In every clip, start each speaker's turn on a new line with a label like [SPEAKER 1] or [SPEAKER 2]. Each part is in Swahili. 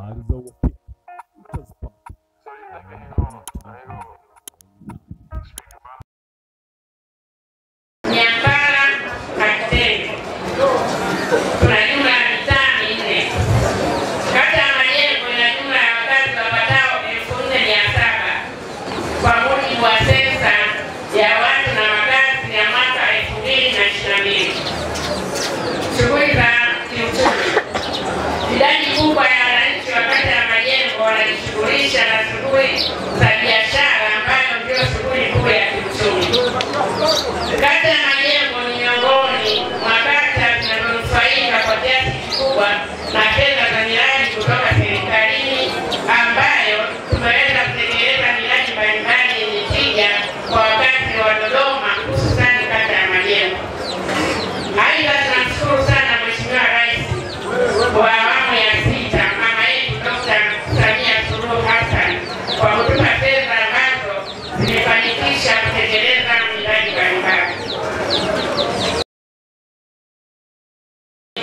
[SPEAKER 1] Baraza wa People's Party.
[SPEAKER 2] Nyambara Katenge. Kuna jumla ya mitaa minne. Kata ya Majengo ina jumla ya wakazi wapatao 4,700 kwa mujibu wa sensa ya watu na makazi ya mwaka 2022. Shughuli za kiuchumi. Idadi kubwa ya wananchi wa kata ya Majengo wanajishughulisha na shughuli za biashara ambayo ndio shughuli kuu ya kiuchumi. Kata ya Majengo ni miongoni mwa kata zinazonufaika kwa kiasi kikubwa na fedha za miradi kutoka serikalini, ambayo tumeweza kutekeleza miradi mbalimbali yenye tija kwa wakazi wa Dodoma, hususani kata ya Majengo. Aidha, tunamshukuru sana Mheshimiwa Rais wa awamu ya 6 mama yetu Dr. Samia Suluhu Hassan kwa kutupa fedha ambazo zimefanikisha kutekeleza miradi mbalimbali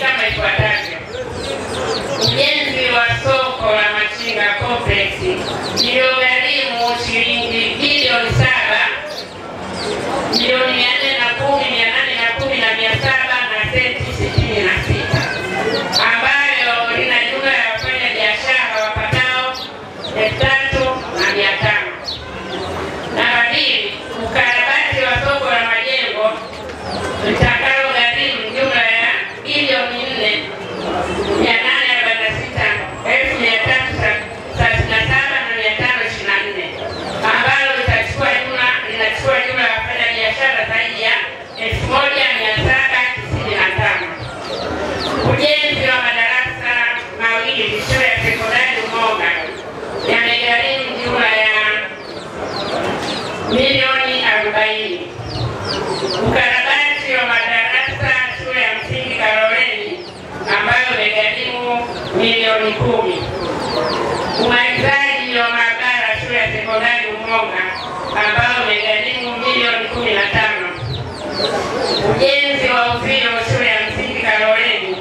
[SPEAKER 2] kama ifuatavyo: ujenzi wa soko la Machinga Complex iliyogharimu shilingi bilioni 7 milioni 410,810,700 na senti 66, ambayo lina jumla ya wafanya biashara wapatao 3,500. Namba 2, ukarabati wa soko la Majengo litakalo gharimu jumla ya bilioni 4,837,337,524, ambalo linachukua jumla ya wafanya biashara zaidi ya 1,795. Ujenzi wa madarasa mawili shule ya sekondari Umoga yamegharimu jumla ya milioni 40. Ukarabati wa madarasa shule ya msingi Kaloleni ambayo umegharimu milioni 10. Umalizaji wa maabara shule ya sekondari Umoga ambao umegharimu milioni 15. Ujenzi wa uzio shule ya msingi Kaloleni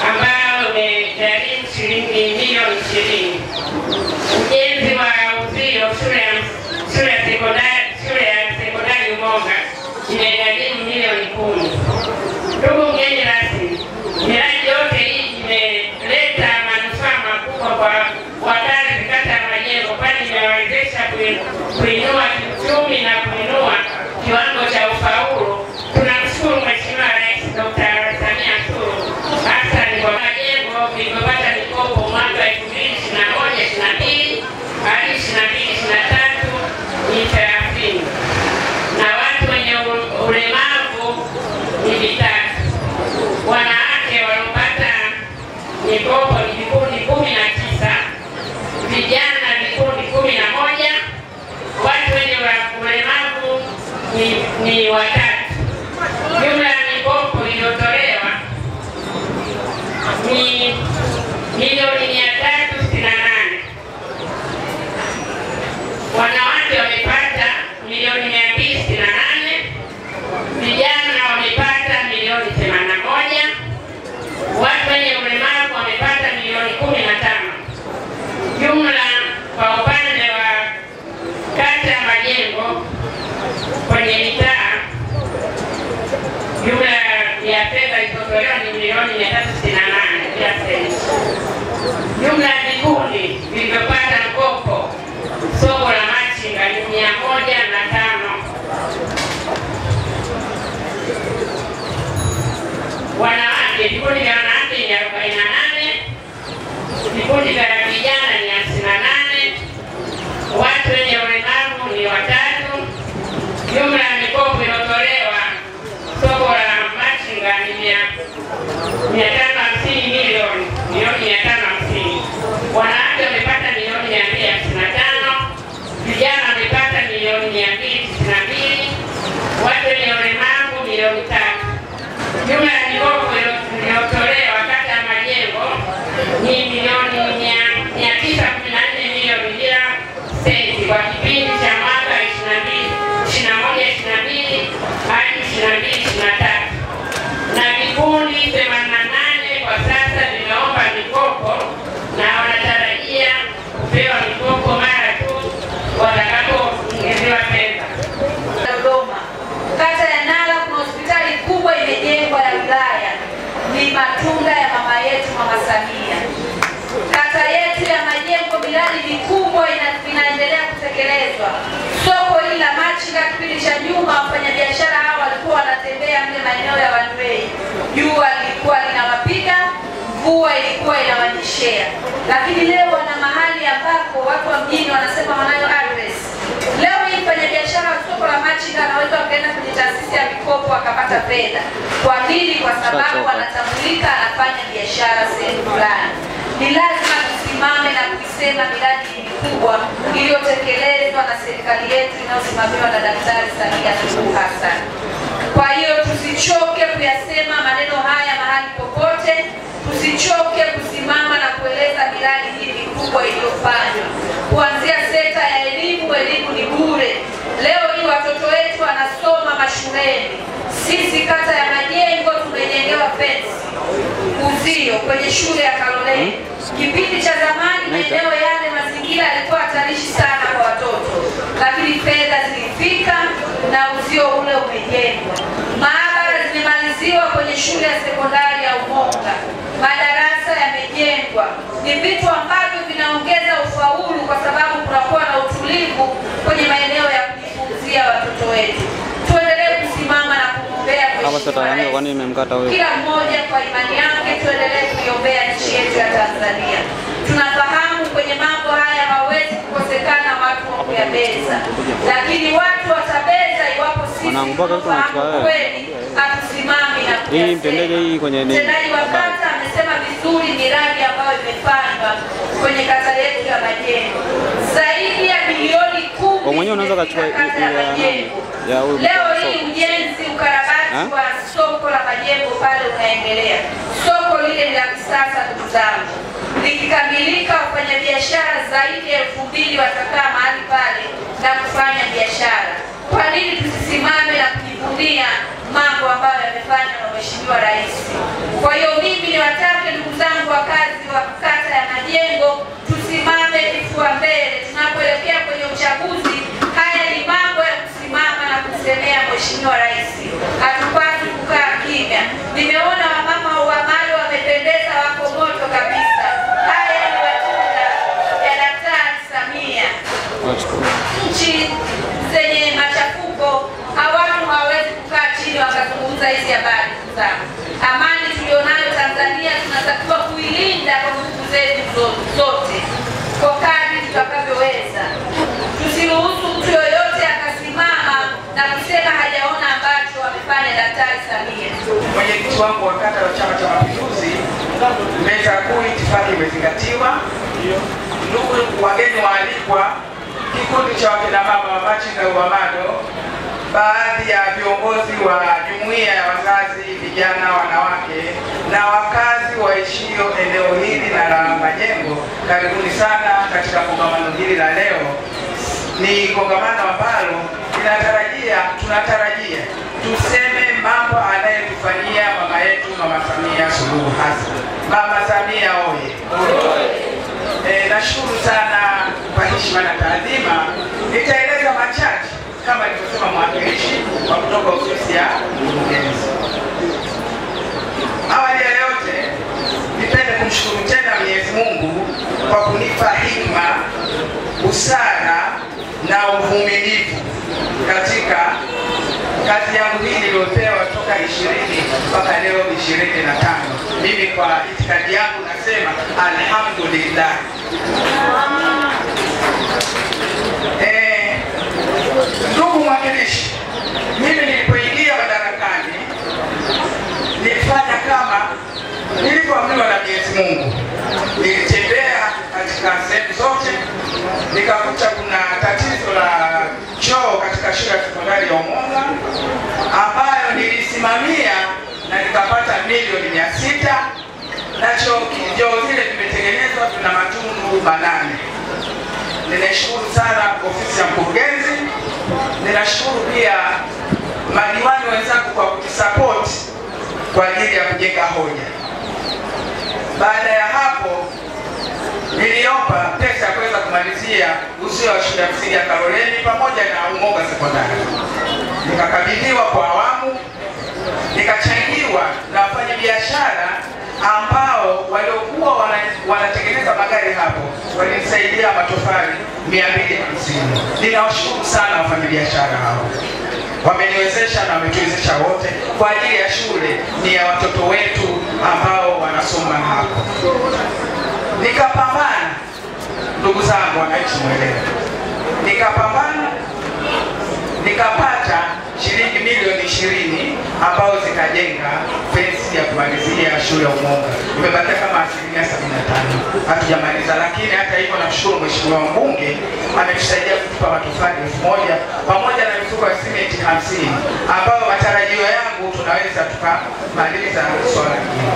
[SPEAKER 2] ambao umegharimu shilingi milioni 20. Ujenzi wa uzio shule ya sekondari Umoga imegharimu milioni 10. Ndugu mgeni rasmi, miradi yote hii imeleta manufaa makubwa kwa wakazi kata ya Majengo, kwani imewawezesha kuinua kiuchumi na kuinua kiwango cha ufaulu. Tunamshukuru Mheshimiwa Rais Dr. Samia Suluhu Hassan kwa Majengo vilivyopata mikopo mwaka 2021-22 hadi 22-23 ni 30, na watu wenye ulemavu ni 3. Wanawake waliopata mikopo ni vikundi 19, vijana vikundi 11, watu wenye ulemavu ni 3. Jumla ya mikopo iliyotolewa ni milioni 368. Wanawake wamepata milioni 268, vijana wamepata milioni 81, watu wenye ulemavu wamepata milioni 15. Jumla kwa upande wa kata ya Majengo kwenye mitaa, jumla ya fedha iliyotolewa ni milioni 368 kila senti. Jumla ya vikundi vilivyopata mkopo soko la Machinga ni 105. Wanawake, vikundi vya wanawake ni 48, vikundi vya vijana ni 58, watu wenye ulemavu ni 3. Jumla ya mikopo iliyotolewa soko la Machinga ni 550 milioni 550. Wanawake wamepata milioni 255, vijana wamepata milioni 292, watu wenye ulemavu milioni 3. Jumla ya mikopo iliyotolewa kata ya Majengo ni milioni 914 milioni bila senti kwa kipindi cha mwaka 21-22 hadi 22-23, na vikundi 88 kwa sasa vimeomba mikopo na wanatarajia
[SPEAKER 3] ilikuwa inawanyeshea, lakini leo wana mahali ambapo watu wa mjini wanasema wanayo address. Leo hii mfanyabiashara wa soko la machinga anaweza akaenda kwenye taasisi ya mikopo akapata fedha. Kwa nini? Kwa sababu anatambulika anafanya biashara sehemu fulani. Ni lazima tusimame na kuisema miradi mikubwa iliyotekelezwa na serikali yetu inayosimamiwa na Daktari Samia Suluhu Hassan. Kwa hiyo tusichoke kuyasema maneno haya mahali popote, tusichoke kusimama na kueleza miradi hii mikubwa iliyofanywa. Kuanzia sekta ya elimu, elimu ni bure. Leo hii watoto wetu wanasoma mashuleni. Sisi kata ya Majengo tumejengewa fence, uzio kwenye shule ya Kaloleni. Kipindi cha zamani maeneo yale mazingira yalikuwa hatarishi sana kwa watoto, lakini fedha zilifika na uzio ule umejengwa. Maabara zimemaliziwa kwenye shule ya sekondari ya Umonga, madarasa yamejengwa. Ni vitu ambavyo vinaongeza ufaulu kwa sababu kunakuwa na utulivu kwenye maeneo ya kujifunzia watoto wetu. Tuendelee kusimama na kuombea kila mmoja kwa imani yake, tuendelee kuiombea nchi yetu ya Tanzania. Tunafahamu kwenye mambo haya hawezi kukosekana watu wa kuyabeza, lakini watu watabeza iwapo sisi tunafahamu kweli hatusimami na kuyasema. Mtendaji wa kata amesema vizuri miradi ambayo imefanywa kwenye kata yetu ya Majengo, zaidi ya bilioni 10 kata ya Majengo. Leo hii ujenzi ukarabati wa soko la Majengo pale unaendelea. Soko lile ni la kisasa ndugu zangu. Likikamilika wafanyabiashara zaidi ya 2000 watakaa mahali pale na kufanya biashara. Kwa nini tusisimame na kujivunia mambo ambayo yamefanywa na Mheshimiwa Rais? Kwa hiyo mimi niwatake ndugu zangu wakazi wa kata ya Majengo, tusimame kifua mbele tunapoelekea kwenye uchaguzi. Haya ni mambo ya kusimama na kusemea Mheshimiwa Rais. Hatupaswi kukaa kimya. Nimeona wamama wa mali wamependeza, wako moto kabisa. Haya ni matunda ya Daktari Samia. Nchi zenye machafuko watu hawawezi kukaa chini wakazungumza hizi habari zangu. Amani tulionayo Tanzania tunatakiwa kuilinda kwa nguvu zetu zote kwa kadri tutakavyoweza. Tusiruhusu mtu yoyote akasimama na kusema hajaona ambacho amefanya Daktari Samia.
[SPEAKER 4] Mwenyekiti wangu wa kata wa Chama cha Mapinduzi, meza kuu itifaki imezingatiwa. Ndugu wageni waalikwa, kikundi cha wakina mama wa machinga Uhamado, baadhi ya viongozi wa jumuiya ya wazazi, vijana, wanawake na wakazi waishio eneo hili na la Majengo, karibuni sana katika kongamano hili la leo. Ni kongamano ambalo tunatarajia tuseme mambo anayetufanyia mama yetu Mama Samia Suluhu Hassan. Mama Samia oye! Nashukuru sana kwa heshima na taadhima. Nitaeleza machache kama alivyosema mwakilishi wa kutoka ofisi ya mkurugenzi. Awali ya yote, nipende kumshukuru tena Mwenyezi Mungu kwa kunipa hikma, busara na uvumilivu katika kazi yangu hii niliyopewa toka 20 mpaka leo 25. Mimi kwa itikadi yangu nasema alhamdulillah. Ndugu mwakilishi, mimi nilipoingia madarakani nilifanya kama nilivyoamriwa na Mwenyezi Mungu. Nilitembea katika sehemu zote, nikakuta kuna tatizo la choo katika shule ya sekondari ya Umonga ambayo nilisimamia na nikapata milioni 600 na choo zile vimetengenezwa, tuna matundu 8. Ninashukuru sana ofisi ya mkurugenzi, ninashukuru pia madiwani wenzangu kwa kutusupport kwa ajili ya kujenga hoja. Baada ya hapo niliomba pesa ya kuweza kumalizia uzio wa shule ya msingi ya Kaloleni pamoja na Umonga sekondari. Nikakabidhiwa kwa awamu, nikachangiwa na wafanyabiashara ambao waliokuwa wanatengeneza magari hapo, walinisaidia matofali 250. Ninawashukuru sana wafanyabiashara hao. wameniwezesha na wametuwezesha wote kwa ajili ya shule ni ya watoto wetu ambao wanasoma hapo. Nikapambana, ndugu zangu wananchi mwelewe, nikapambana nikapata shilingi milioni 20 ambao zikajenga fensi ya kumalizia shule ya Umonga. Imebakia kama 75%, hatujamaliza, lakini hata hivyo namshukuru mheshimiwa mbunge ametusaidia kutupa matofali 1000 pamoja na mifuko ya simenti 50 ambao matarajio yangu tunaweza tukamaliza swala hili.